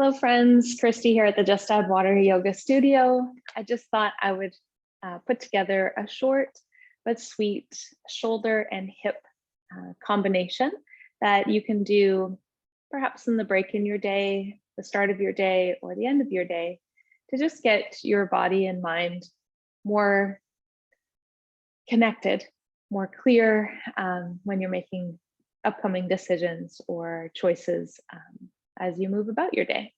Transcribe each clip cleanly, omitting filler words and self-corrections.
Hello friends, Christy here at the Just Add Water Yoga Studio. I just thought I would put together a short but sweet shoulder and hip combination that you can do perhaps in the break in your day, the start of your day, or the end of your day to just get your body and mind more connected, more clear when you're making upcoming decisions or choices as you move about your day.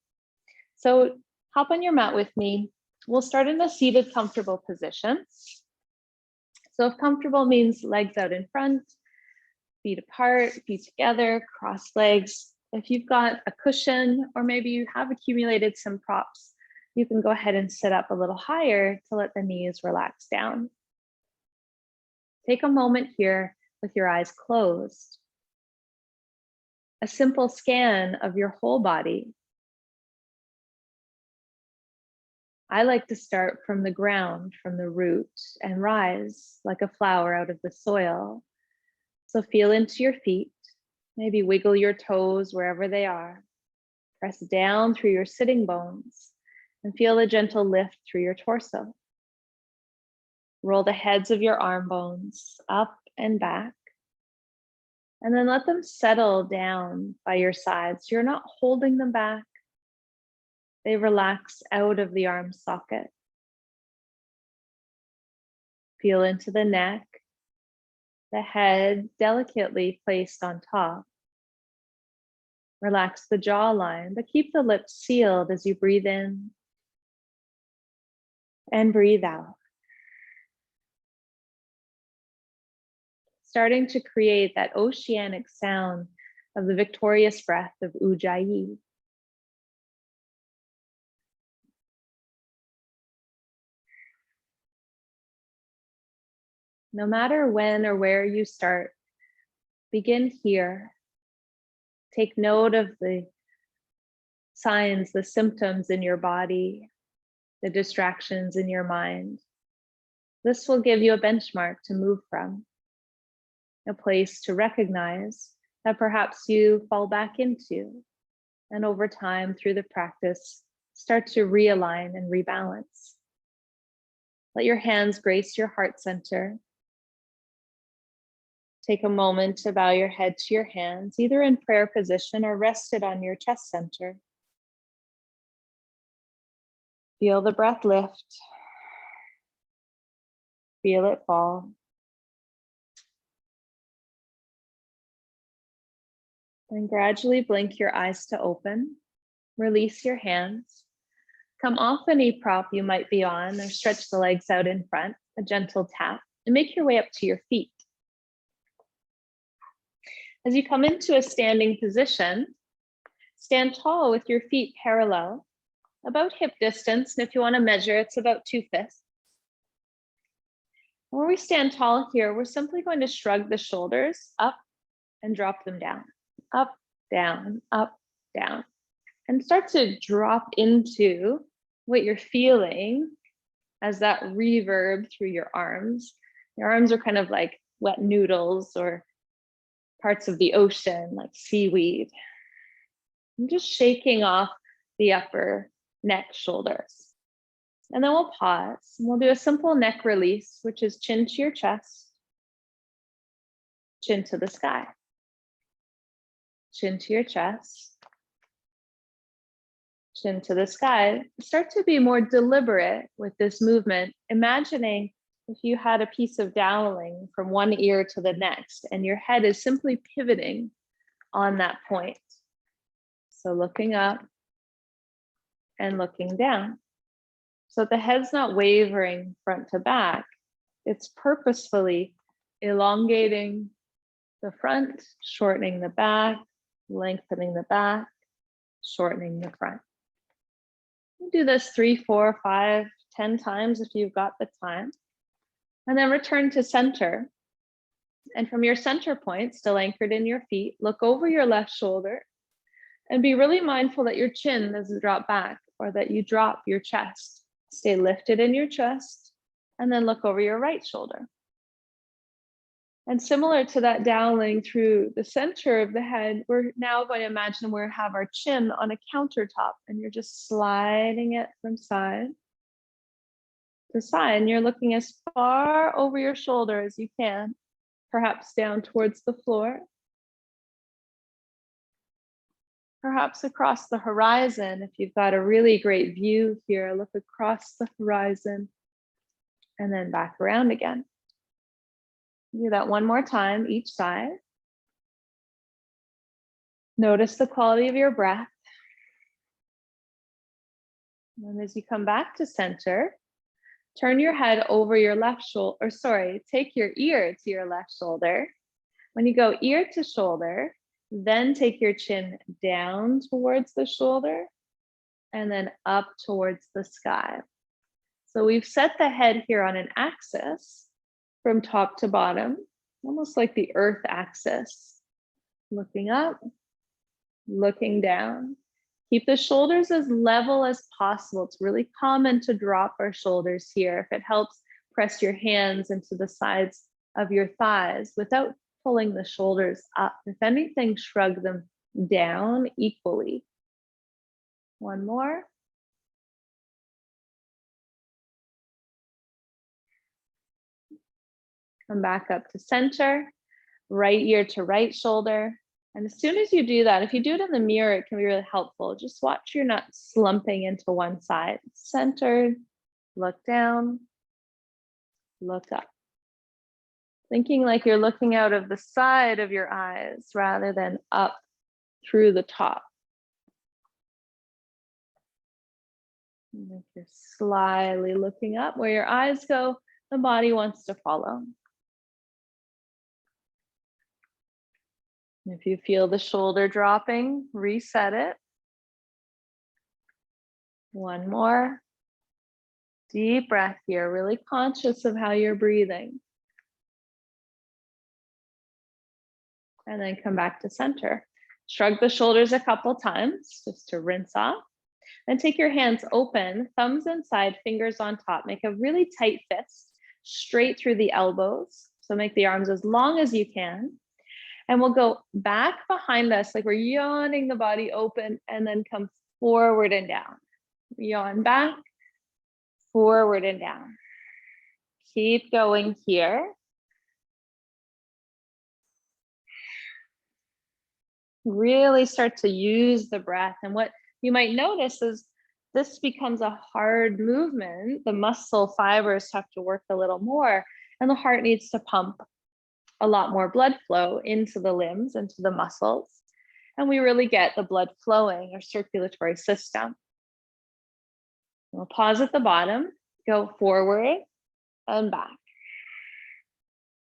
So hop on your mat with me. We'll start in a seated comfortable position. So if comfortable means legs out in front, feet apart, feet together, crossed legs. If you've got a cushion or maybe you have accumulated some props, you can go ahead and sit up a little higher to let the knees relax down. Take a moment here with your eyes closed. A simple scan of your whole body. I like to start from the ground, from the root, and rise like a flower out of the soil. So feel into your feet, maybe wiggle your toes wherever they are. Press down through your sitting bones and feel a gentle lift through your torso. Roll the heads of your arm bones up and back. And then let them settle down by your sides. You're not holding them back. They relax out of the arm socket. Feel into the neck, the head delicately placed on top. Relax the jawline, but keep the lips sealed as you breathe in and breathe out. Starting to create that oceanic sound of the victorious breath of Ujjayi. No matter when or where you start, begin here. Take note of the signs, the symptoms in your body, the distractions in your mind. This will give you a benchmark to move from, a place to recognize that perhaps you fall back into, and over time through the practice, start to realign and rebalance. Let your hands grace your heart center. Take a moment to bow your head to your hands, either in prayer position or rested on your chest center. Feel the breath lift. Feel it fall. Then gradually blink your eyes to open. Release your hands. Come off any prop you might be on or stretch the legs out in front, a gentle tap, and make your way up to your feet. As you come into a standing position, stand tall with your feet parallel, about hip distance, and if you want to measure, it's about 2/5. Where we stand tall here, we're simply going to shrug the shoulders up and drop them down, up, down, and start to drop into what you're feeling as that reverb through your arms. Your arms are kind of like wet noodles or parts of the ocean, like seaweed. I'm just shaking off the upper neck, shoulders. And then we'll pause and we'll do a simple neck release, which is chin to your chest, chin to the sky, chin to your chest, chin to the sky. Start to be more deliberate with this movement, imagining if you had a piece of doweling from one ear to the next, and your head is simply pivoting on that point. So looking up and looking down. So the head's not wavering front to back. It's purposefully elongating the front, shortening the back, lengthening the back, shortening the front. You do this 3, 4, 5, 10 times if you've got the time. And then return to center. And from your center point, still anchored in your feet, look over your left shoulder and be really mindful that your chin doesn't drop back or that you drop your chest. Stay lifted in your chest and then look over your right shoulder. And similar to that downling through the center of the head, we're now going to imagine we have our chin on a countertop and you're just sliding it from side to side. And you're looking as far over your shoulder as you can, perhaps down towards the floor, perhaps across the horizon. If you've got a really great view here, look across the horizon and then back around again. Do that one more time, each side. Notice the quality of your breath. And as you come back to center, turn your head over your left shoulder, or sorry, take your ear to your left shoulder. When you go ear to shoulder, then take your chin down towards the shoulder and then up towards the sky. So we've set the head here on an axis from top to bottom, almost like the earth axis. Looking up, looking down. Keep the shoulders as level as possible. It's really common to drop our shoulders here. If it helps, press your hands into the sides of your thighs without pulling the shoulders up. If anything, shrug them down equally. One more. Come back up to center, right ear to right shoulder. And as soon as you do that, if you do it in the mirror, it can be really helpful. Just watch you're not slumping into one side. Centered, look down, look up. Thinking like you're looking out of the side of your eyes rather than up through the top. Like you're slyly looking up. Where your eyes go, the body wants to follow. If you feel the shoulder dropping, reset it. One more. Deep breath here, really conscious of how you're breathing. And then come back to center. Shrug the shoulders a couple times just to rinse off. Then take your hands open, thumbs inside, fingers on top. Make a really tight fist straight through the elbows. So make the arms as long as you can. And we'll go back behind us, like we're yawning the body open, and then come forward and down. Yawn back, forward and down. Keep going here. Really start to use the breath. And what you might notice is this becomes a hard movement. The muscle fibers have to work a little more, and the heart needs to pump a lot more blood flow into the limbs, into the muscles. And we really get the blood flowing, our circulatory system. We'll pause at the bottom, go forward and back.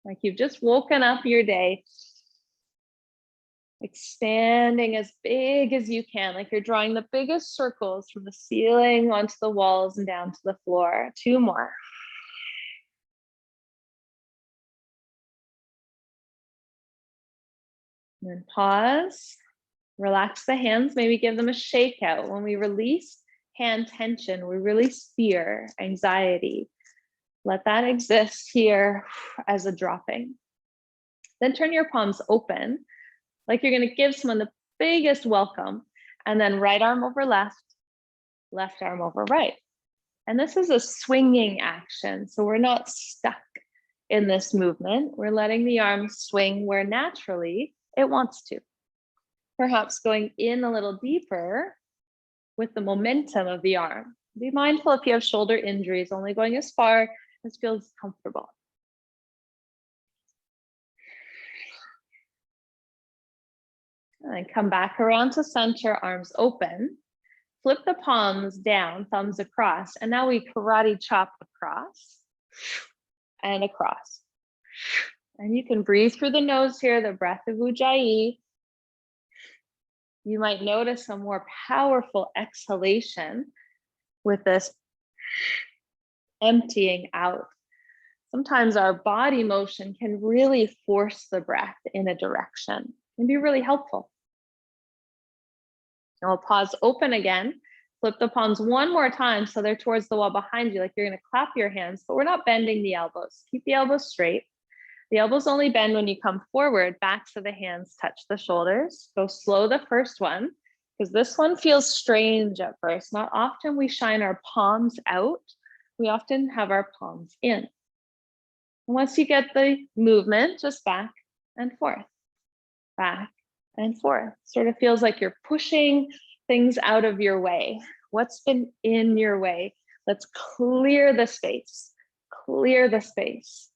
Like you've just woken up your day, expanding as big as you can, like you're drawing the biggest circles from the ceiling onto the walls and down to the floor. Two more. And then pause, relax the hands, maybe give them a shake out. When we release hand tension, we release fear, anxiety. Let that exist here as a dropping. Then turn your palms open, like you're going to give someone the biggest welcome, and then right arm over left, left arm over right. And this is a swinging action, so we're not stuck in this movement. We're letting the arm swing where naturally it wants to. Perhaps going in a little deeper with the momentum of the arm. Be mindful if you have shoulder injuries, only going as far as feels comfortable. And then come back around to center, arms open. Flip the palms down, thumbs across. And now we karate chop across and across. And you can breathe through the nose here, the breath of Ujjayi. You might notice a more powerful exhalation with this emptying out. Sometimes our body motion can really force the breath in a direction. It can be really helpful. And we'll pause open again. Flip the palms one more time so they're towards the wall behind you, like you're going to clap your hands, but we're not bending the elbows. Keep the elbows straight. The elbows only bend when you come forward, backs of the hands touch the shoulders. Go slow the first one, because this one feels strange at first. Not often we shine our palms out. We often have our palms in. Once you get the movement, just back and forth, back and forth. Sort of feels like you're pushing things out of your way. What's been in your way? Let's clear the space, clear the space.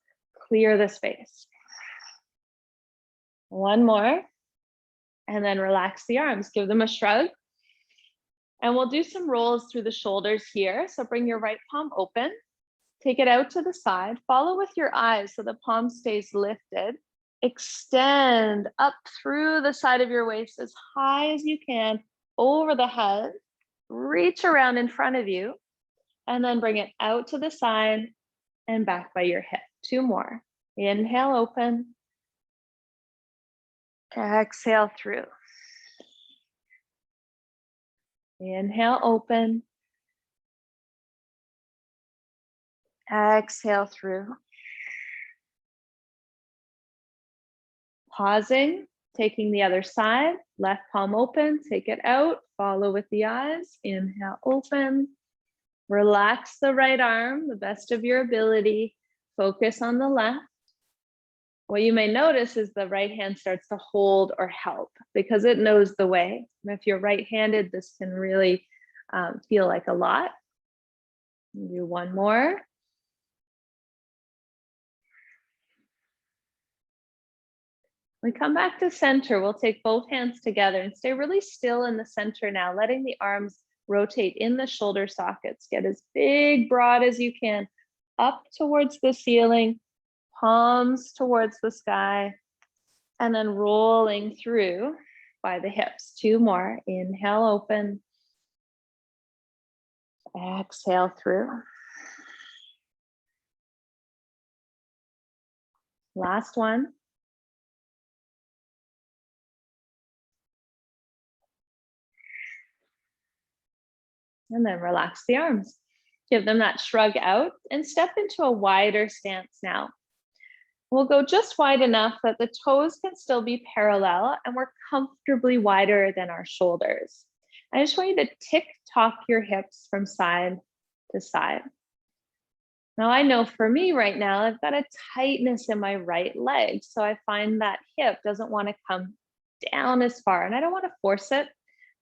Clear the space. One more, and then relax the arms, give them a shrug. And we'll do some rolls through the shoulders here. So bring your right palm open, take it out to the side, follow with your eyes so the palm stays lifted. Extend up through the side of your waist as high as you can, over the head, reach around in front of you, and then bring it out to the side and back by your hip. 2 more. Inhale, open. Exhale through. Inhale, open. Exhale through. Pausing, taking the other side, left palm open, take it out, follow with the eyes. Inhale, open. Relax the right arm, the best of your ability. Focus on the left. What you may notice is the right hand starts to hold or help because it knows the way. And if you're right-handed, this can really feel like a lot. Do one more. We come back to center. We'll take both hands together and stay really still in the center now, letting the arms rotate in the shoulder sockets. Get as big, broad as you can, up towards the ceiling, palms towards the sky, and then rolling through by the hips. 2 more. Inhale, open. Exhale through. Last one. And then relax the arms. Give them that shrug out and step into a wider stance now. We'll go just wide enough that the toes can still be parallel and we're comfortably wider than our shoulders. I just want you to tick-tock your hips from side to side. Now I know for me right now, I've got a tightness in my right leg. So I find that hip doesn't want to come down as far and I don't want to force it.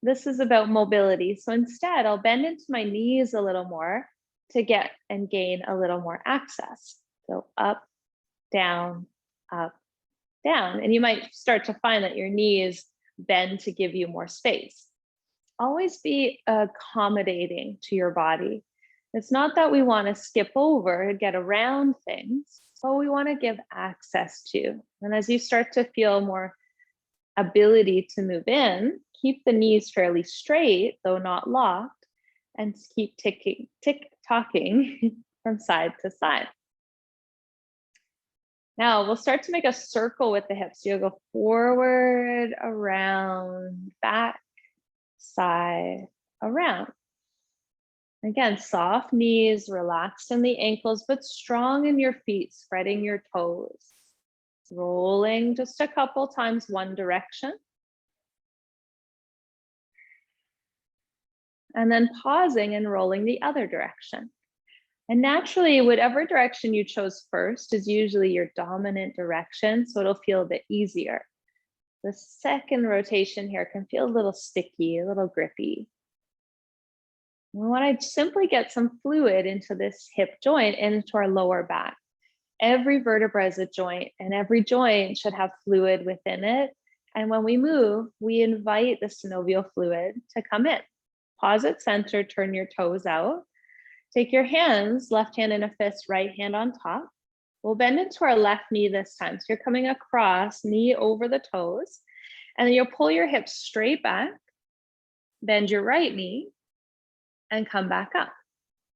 This is about mobility. So instead I'll bend into my knees a little more to get and gain a little more access. So up, down, up, down. And you might start to find that your knees bend to give you more space. Always be accommodating to your body. It's not that we want to skip over and get around things, but we want to give access to. And as you start to feel more ability to move in, keep the knees fairly straight, though not locked, and keep tick-tocking from side to side. Now we'll start to make a circle with the hips. You'll go forward, around, back, side, around. Again, soft knees, relaxed in the ankles, but strong in your feet, spreading your toes. Rolling just a couple times one direction. And then pausing and rolling the other direction. And naturally, whatever direction you chose first is usually your dominant direction, so it'll feel a bit easier. The second rotation here can feel a little sticky, a little grippy. We want to simply get some fluid into this hip joint and into our lower back. Every vertebra is a joint, and every joint should have fluid within it. And when we move, we invite the synovial fluid to come in. Pause at center, turn your toes out. Take your hands, left hand in a fist, right hand on top. We'll bend into our left knee this time. So you're coming across, knee over the toes. And then you'll pull your hips straight back, bend your right knee, and come back up.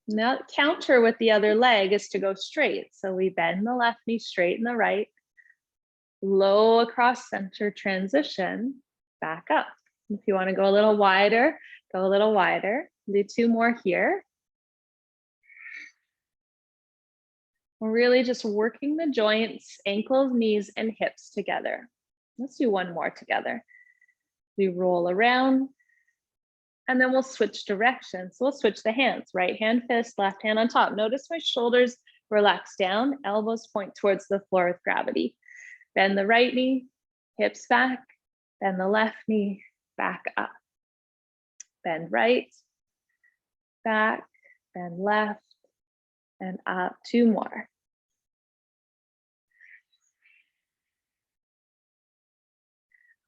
Now, counter with the other leg is to go straight. So we bend the left knee, straighten the right, low across center transition, back up. If you want to go a little wider, go a little wider. Do 2 more here. We're really just working the joints, ankles, knees, and hips together. Let's do one more together. We roll around, and then we'll switch directions. So we'll switch the hands, right hand fist, left hand on top. Notice my shoulders relax down, elbows point towards the floor with gravity. Bend the right knee, hips back, bend the left knee, back up. Bend right, back, bend left, and up. Two more.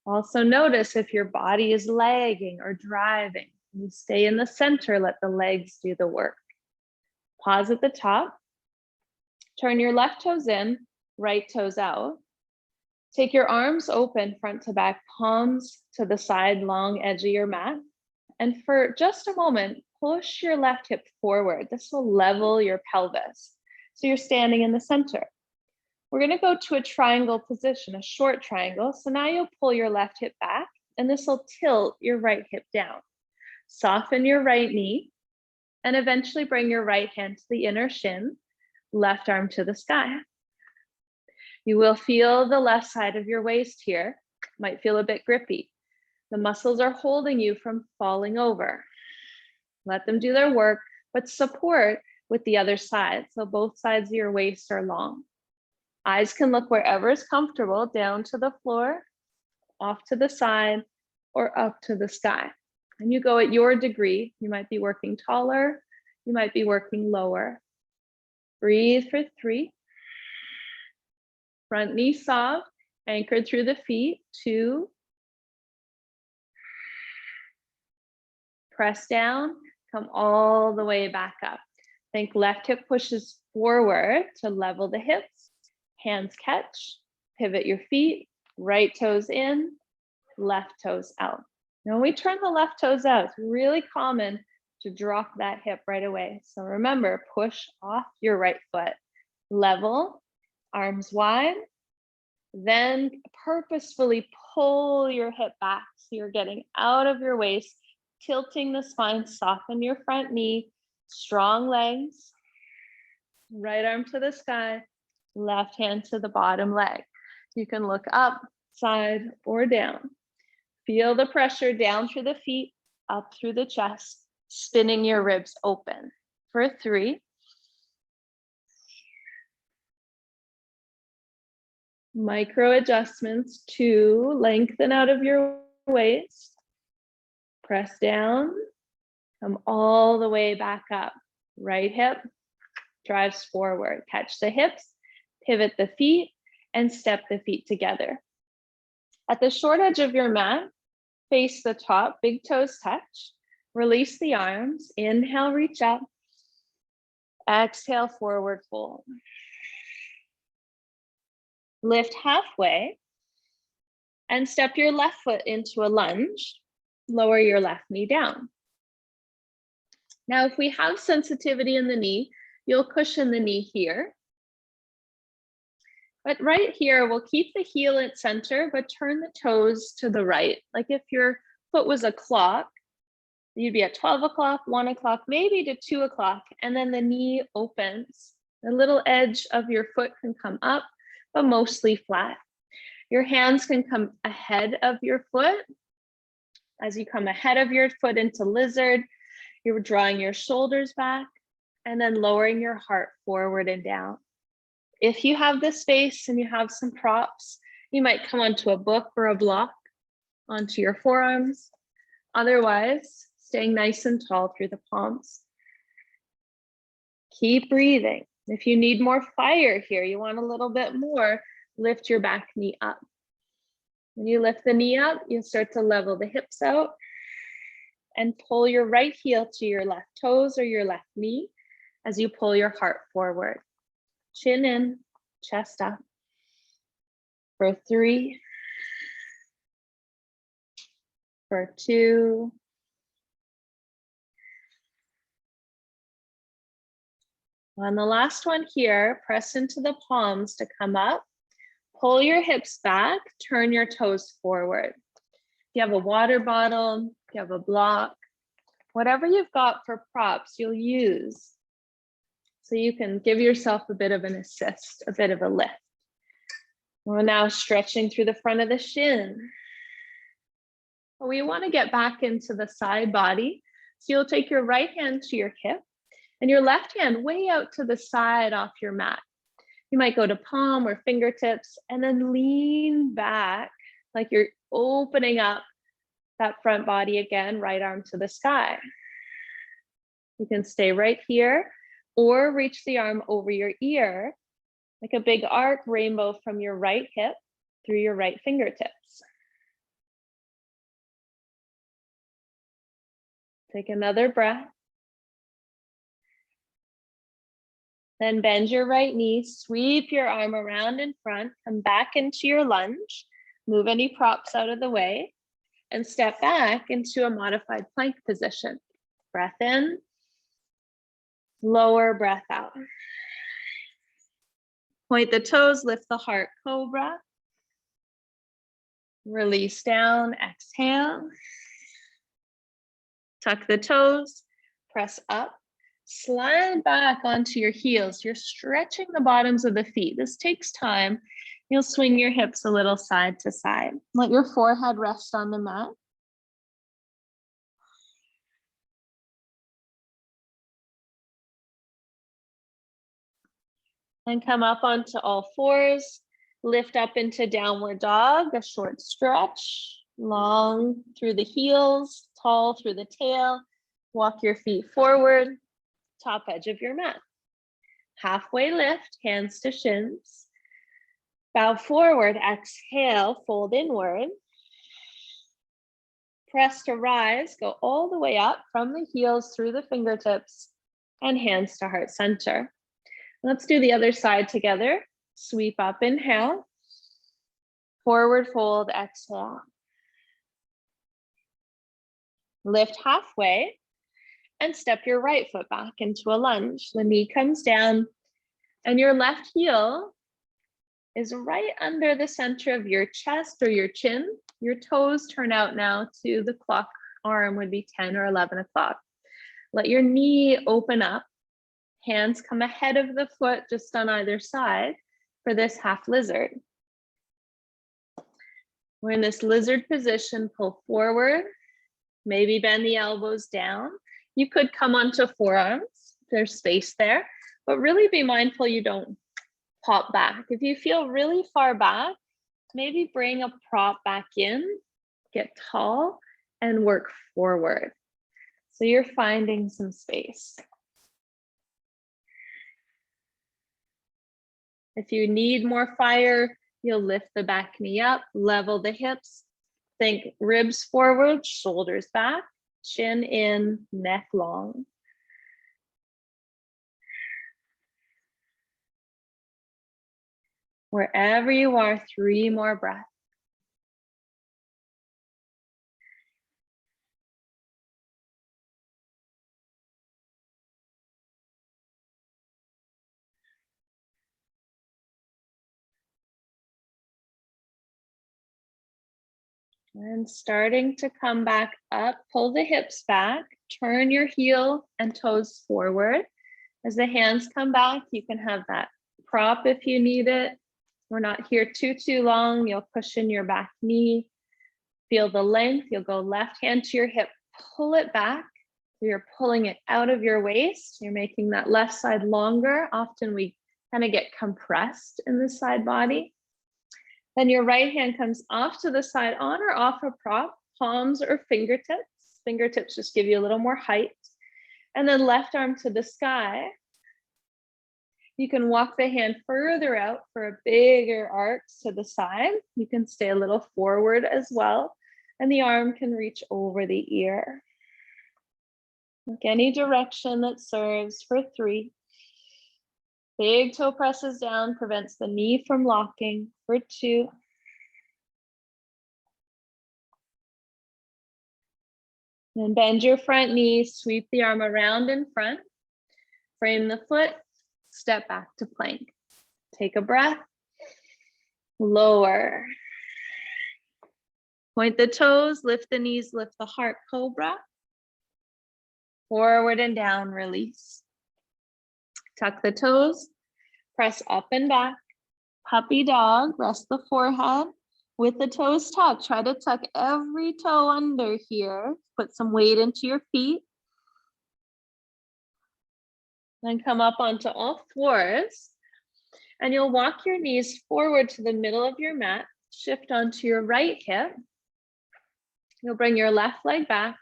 Also notice if your body is lagging or driving. You stay in the center, let the legs do the work. Pause at the top. Turn your left toes in, right toes out. Take your arms open, front to back, palms to the side, long edge of your mat. And for just a moment, push your left hip forward. This will level your pelvis. So you're standing in the center. We're going to go to a triangle position, a short triangle. So now you'll pull your left hip back, and this will tilt your right hip down. Soften your right knee, and eventually bring your right hand to the inner shin, left arm to the sky. You will feel the left side of your waist here. Might feel a bit grippy. The muscles are holding you from falling over. Let them do their work, but support with the other side. So both sides of your waist are long. Eyes can look wherever is comfortable, down to the floor, off to the side, or up to the sky. And you go at your degree. You might be working taller, you might be working lower. Breathe for 3. Front knee soft, anchored through the feet. 2. Press down, come all the way back up. Think left hip pushes forward to level the hips. Hands catch, pivot your feet, right toes in, left toes out. Now when we turn the left toes out, it's really common to drop that hip right away. So remember, push off your right foot, level, arms wide, then purposefully pull your hip back so you're getting out of your waist, tilting the spine, soften your front knee, strong legs, right arm to the sky, left hand to the bottom leg. You can look up, side, or down. Feel the pressure down through the feet, up through the chest, spinning your ribs open. For 3. Micro adjustments. 2, lengthen out of your waist. Press down, come all the way back up. Right hip drives forward. Catch the hips, pivot the feet, and step the feet together. At the short edge of your mat, face the top, big toes touch. Release the arms. Inhale, reach up. Exhale, forward fold. Lift halfway and step your left foot into a lunge. Lower your left knee down. Now, if we have sensitivity in the knee, you'll cushion the knee here. But right here, we'll keep the heel at center, but turn the toes to the right. Like if your foot was a clock, you'd be at 12 o'clock, 1 o'clock, maybe to 2 o'clock, and then the knee opens. The little edge of your foot can come up, but mostly flat. Your hands can come ahead of your foot. As you come ahead of your foot into lizard, you're drawing your shoulders back and then lowering your heart forward and down. If you have the space and you have some props, you might come onto a book or a block onto your forearms. Otherwise, staying nice and tall through the palms. Keep breathing. If you need more fire here, you want a little bit more, lift your back knee up. When you lift the knee up, you start to level the hips out and pull your right heel to your left toes or your left knee as you pull your heart forward. Chin in, chest up. For 3, for 2, on the last one here, press into the palms to come up. Pull your hips back, turn your toes forward. If you have a water bottle, if you have a block, whatever you've got for props, you'll use. So you can give yourself a bit of an assist, a bit of a lift. We're now stretching through the front of the shin. We want to get back into the side body. So you'll take your right hand to your hip and your left hand way out to the side off your mat. You might go to palm or fingertips and then lean back like you're opening up that front body again, right arm to the sky. You can stay right here or reach the arm over your ear, like a big arc rainbow from your right hip through your right fingertips. Take another breath. Then bend your right knee, sweep your arm around in front, come back into your lunge, move any props out of the way, and step back into a modified plank position. Breath in, lower breath out. Point the toes, lift the heart, cobra. Release down, exhale. Tuck the toes, press up, slide back onto your heels. You're stretching the bottoms of the feet. This takes time. You'll swing your hips a little side to side. Let your forehead rest on the mat. And come up onto all fours. Lift up into downward dog, a short stretch, long through the heels, tall through the tail. Walk your feet forward, top edge of your mat. Halfway lift, hands to shins. Bow forward, exhale, fold inward. Press to rise, go all the way up from the heels through the fingertips and hands to heart center. Let's do the other side together. Sweep up, inhale. Forward fold, exhale. Lift halfway and step your right foot back into a lunge. The knee comes down and your left heel is right under the center of your chest or your chin. Your toes turn out now to the clock arm would be 10 or 11 o'clock. Let your knee open up. Hands come ahead of the foot just on either side for this half lizard. We're in this lizard position, pull forward, maybe bend the elbows down. You could come onto forearms, there's space there, but really be mindful you don't pop back. If you feel really far back, maybe bring a prop back in, get tall, and work forward. So you're finding some space. If you need more fire, you'll lift the back knee up, level the hips, think ribs forward, shoulders back, chin in, neck long. Wherever you are, 3 more breaths. And starting to come back up, pull the hips back, turn your heel and toes forward. As the hands come back, you can have that prop if you need it. We're not here too long. You'll cushion your back knee. Feel the length. You'll go left hand to your hip, pull it back. You're pulling it out of your waist. You're making that left side longer. Often we kind of get compressed in the side body. Then your right hand comes off to the side, on or off a prop, palms or fingertips. Fingertips just give you a little more height. And then left arm to the sky. You can walk the hand further out for a bigger arc to the side. You can stay a little forward as well. And the arm can reach over the ear. Look any direction that serves for 3. Big toe presses down, prevents the knee from locking for 2. Then bend your front knee, sweep the arm around in front, frame the foot, step back to plank. Take a breath, lower. Point the toes, lift the knees, lift the heart, cobra. Forward and down, release. Tuck the toes, press up and back. Puppy dog, rest the forehead. With the toes tucked, try to tuck every toe under here. Put some weight into your feet. Then come up onto all fours. And you'll walk your knees forward to the middle of your mat. Shift onto your right hip. You'll bring your left leg back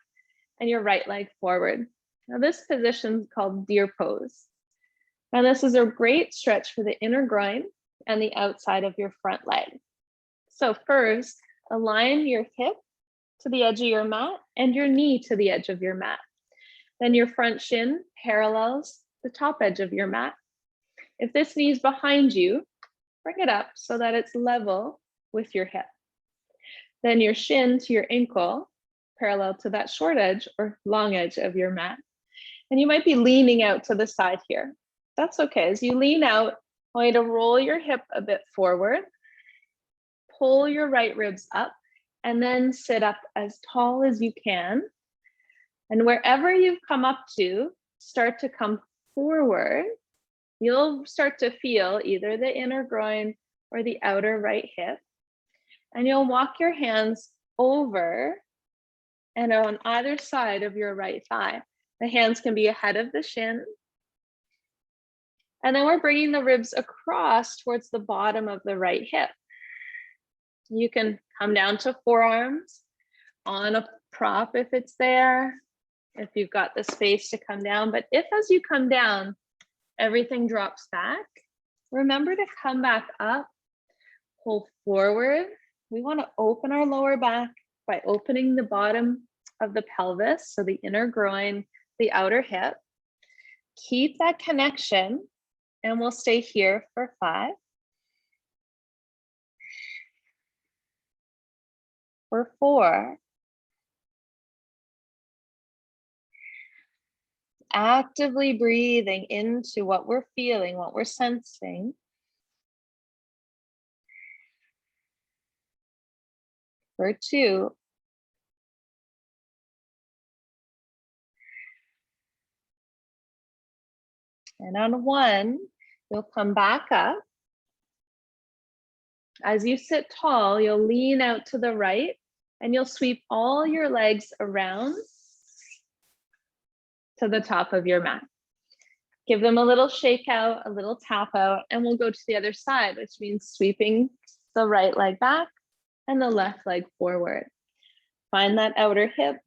and your right leg forward. Now this position is called deer pose. Now this is a great stretch for the inner groin and the outside of your front leg. So first, align your hip to the edge of your mat and your knee to the edge of your mat. Then your front shin parallels the top edge of your mat. If this knee is behind you, bring it up so that it's level with your hip. Then your shin to your ankle, parallel to that short edge or long edge of your mat. And you might be leaning out to the side here. That's okay. As you lean out, I want you to roll your hip a bit forward, pull your right ribs up, and then sit up as tall as you can. And wherever you've come up to, start to come forward. You'll start to feel either the inner groin or the outer right hip. And you'll walk your hands over and on either side of your right thigh. The hands can be ahead of the shin. And then we're bringing the ribs across towards the bottom of the right hip. You can come down to forearms on a prop if it's there, if you've got the space to come down. But if as you come down, everything drops back, remember to come back up, pull forward. We want to open our lower back by opening the bottom of the pelvis, so the inner groin, the outer hip. Keep that connection, and we'll stay here for 5. For 4. Actively breathing into what we're feeling, what we're sensing. For 2. And on 1, you'll come back up. As you sit tall, you'll lean out to the right and you'll sweep all your legs around to the top of your mat. Give them a little shake out, a little tap out, and we'll go to the other side, which means sweeping the right leg back and the left leg forward. Find that outer hip,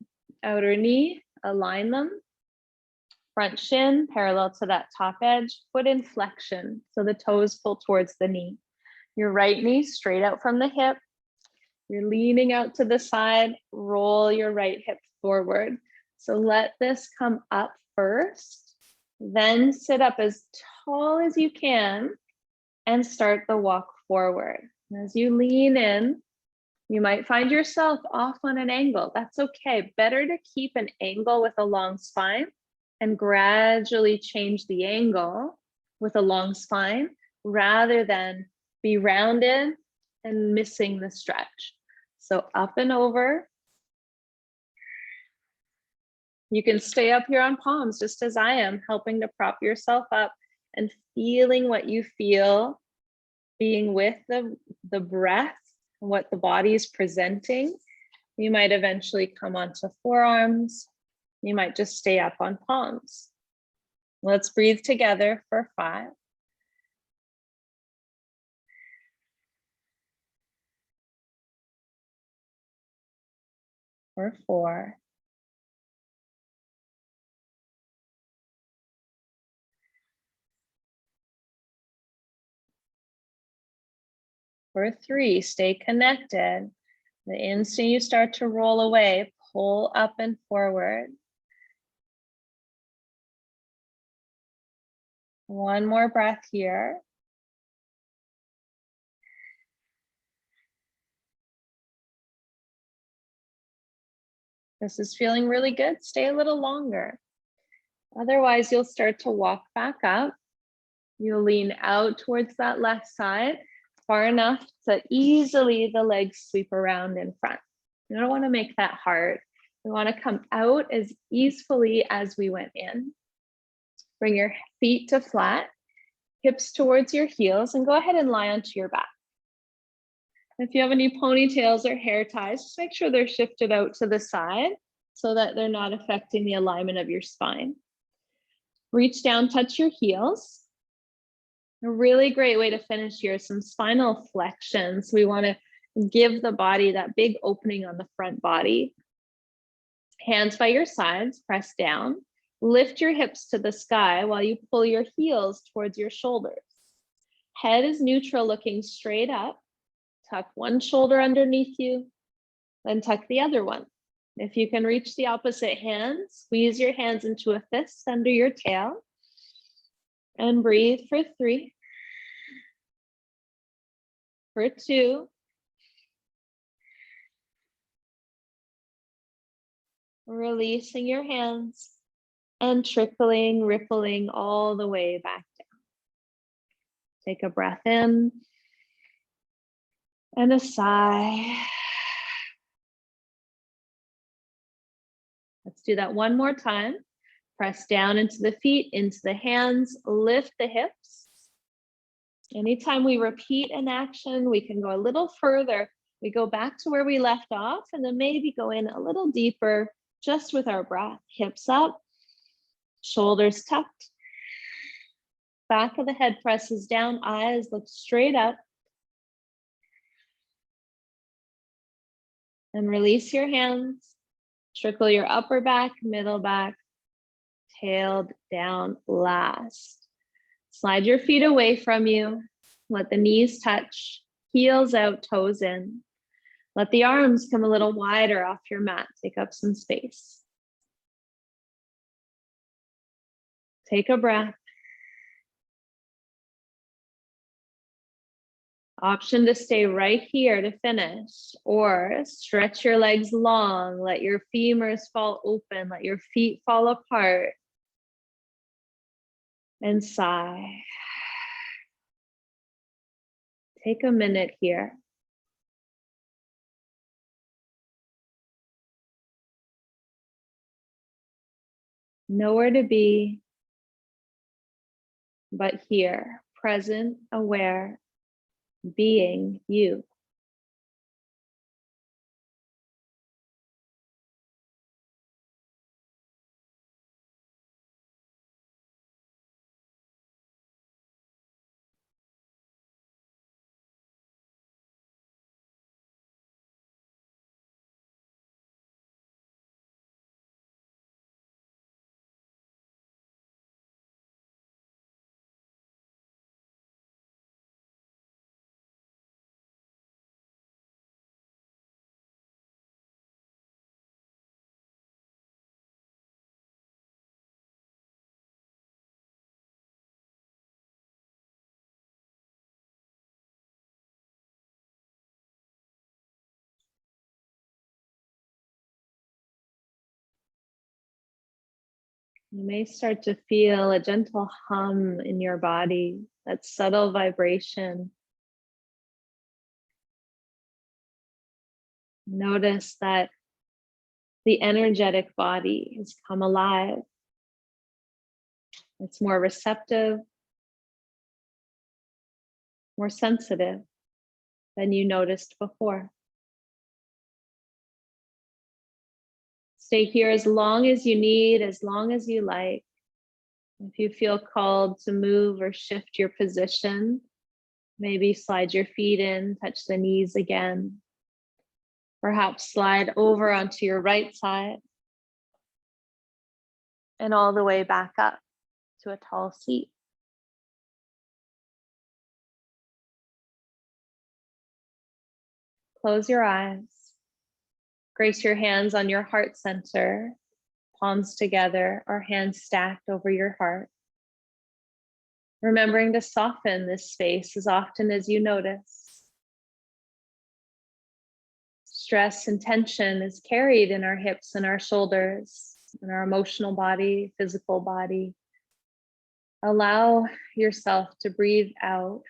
outer knee, align them. Front shin parallel to that top edge, foot in flexion, so the toes pull towards the knee. Your right knee straight out from the hip. You're leaning out to the side, roll your right hip forward. So let this come up first, then sit up as tall as you can and start the walk forward. And as you lean in, you might find yourself off on an angle. That's okay. Better to keep an angle with a long spine and gradually change the angle with a long spine rather than be rounded and missing the stretch. So up and over. You can stay up here on palms just as I am, helping to prop yourself up and feeling what you feel, being with the breath, what the body is presenting. You might eventually come onto forearms. You might just stay up on palms. Let's breathe together for 5. For 4. For 3, stay connected. The instant you start to roll away, pull up and forward. 1 more breath here. This is feeling really good. Stay a little longer. Otherwise, you'll start to walk back up. You'll lean out towards that left side far enough to easily the legs sweep around in front. You don't want to make that hard. We want to come out as easily as we went in. Bring your feet to flat, hips towards your heels, and go ahead and lie onto your back. If you have any ponytails or hair ties, just make sure they're shifted out to the side so that they're not affecting the alignment of your spine. Reach down, touch your heels. A really great way to finish here is some spinal flexions. We want to give the body that big opening on the front body. Hands by your sides, press down. Lift your hips to the sky while you pull your heels towards your shoulders. Head is neutral, looking straight up. Tuck one shoulder underneath you, then tuck the other one. If you can reach the opposite hand, squeeze your hands into a fist under your tail. And breathe for 3, for 2, releasing your hands and trickling, rippling all the way back down. Take a breath in and a sigh. Let's do that one more time. Press down into the feet, into the hands, lift the hips. Anytime we repeat an action, we can go a little further. We go back to where we left off and then maybe go in a little deeper just with our breath. Hips up, shoulders tucked. Back of the head presses down, eyes look straight up. And release your hands. Trickle your upper back, middle back, tailed down last. Slide your feet away from you. Let the knees touch, heels out, toes in. Let the arms come a little wider off your mat. Take up some space. Take a breath. Option to stay right here to finish, or stretch your legs long, let your femurs fall open, let your feet fall apart, and sigh. Take a minute here. Nowhere to be but here, present, aware, being you. You may start to feel a gentle hum in your body, that subtle vibration. Notice that the energetic body has come alive. It's more receptive, more sensitive than you noticed before. Stay here as long as you need, as long as you like. If you feel called to move or shift your position, maybe slide your feet in, touch the knees again. Perhaps slide over onto your right side and all the way back up to a tall seat. Close your eyes. Grace your hands on your heart center, palms together or hands stacked over your heart. Remembering to soften this space as often as you notice. Stress and tension is carried in our hips and our shoulders, in our emotional body, physical body. Allow yourself to breathe out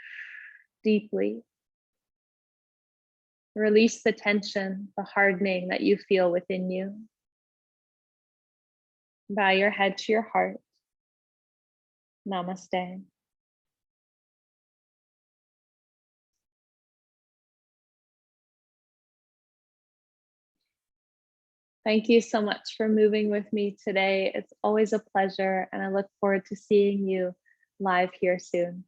deeply. Release the tension, the hardening that you feel within you. Bow your head to your heart. Namaste. Thank you so much for moving with me today. It's always a pleasure, and I look forward to seeing you live here soon.